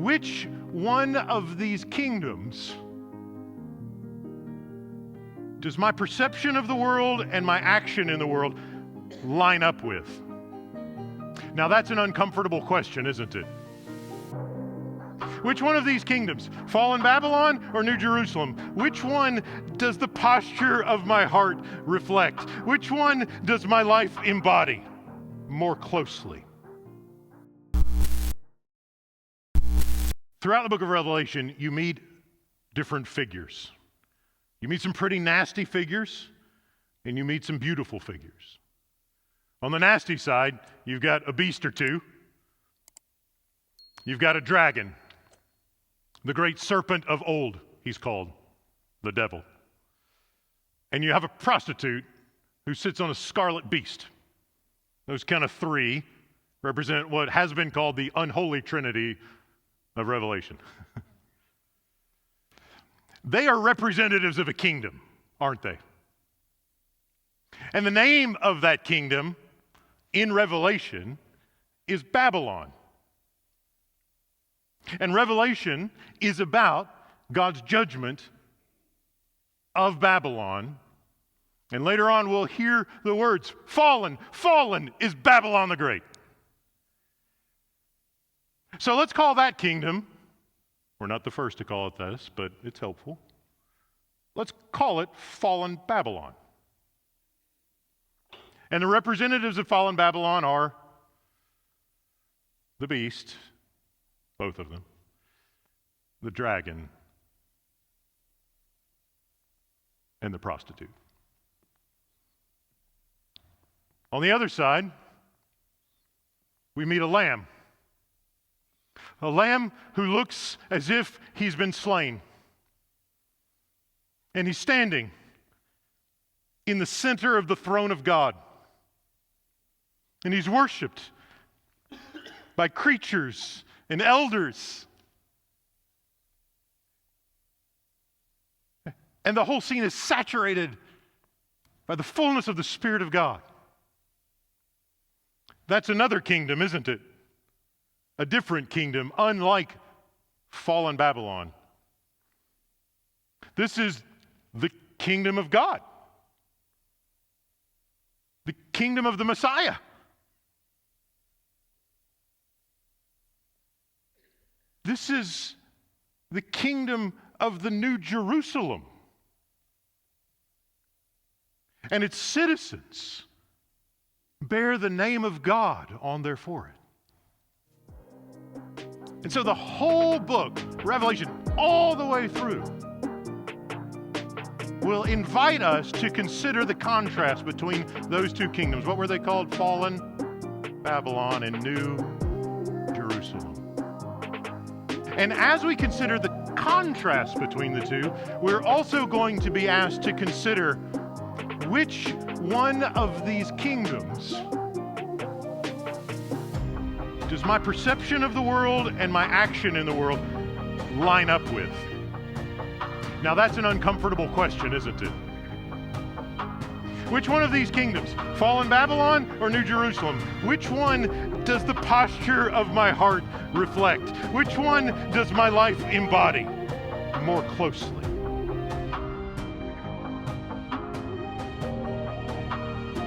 Which one of these kingdoms does my perception of the world and my action in the world line up with? Now that's an uncomfortable question, isn't it? Which one of these kingdoms, fallen Babylon or New Jerusalem? Which one does the posture of my heart reflect? Which one does my life embody more closely? Throughout the book of Revelation, you meet different figures. You meet some pretty nasty figures, and you meet some beautiful figures. On the nasty side, you've got a beast or two. You've got a dragon, the great serpent of old, he's called, the devil. And you have a prostitute who sits on a scarlet beast. Those kind of three represent what has been called the unholy trinity of Revelation. They are representatives of a kingdom, aren't they? And the name of that kingdom in Revelation is Babylon. And Revelation is about God's judgment of Babylon. And later on we'll hear the words, fallen, fallen is Babylon the Great. So let's call that kingdom, we're not the first to call it this, but it's helpful. Let's call it fallen Babylon. And the representatives of fallen Babylon are the beast, both of them, the dragon, and the prostitute. On the other side, we meet a lamb who looks as if he's been slain. And he's standing in the center of the throne of God. And he's worshiped by creatures and elders. And the whole scene is saturated by the fullness of the Spirit of God. That's another kingdom, isn't it? A different kingdom, unlike fallen Babylon. This is the kingdom of God, the kingdom of the Messiah. This is the kingdom of the New Jerusalem. And its citizens bear the name of God on their forehead. And so the whole book, Revelation, all the way through, will invite us to consider the contrast between those two kingdoms. What were they called? Fallen Babylon and New Jerusalem. And as we consider the contrast between the two, we're also going to be asked to consider which one of these kingdoms does my perception of the world and my action in the world line up with? Now that's an uncomfortable question, isn't it? Which one of these kingdoms, fallen Babylon or New Jerusalem? Which one does the posture of my heart reflect? Which one does my life embody more closely?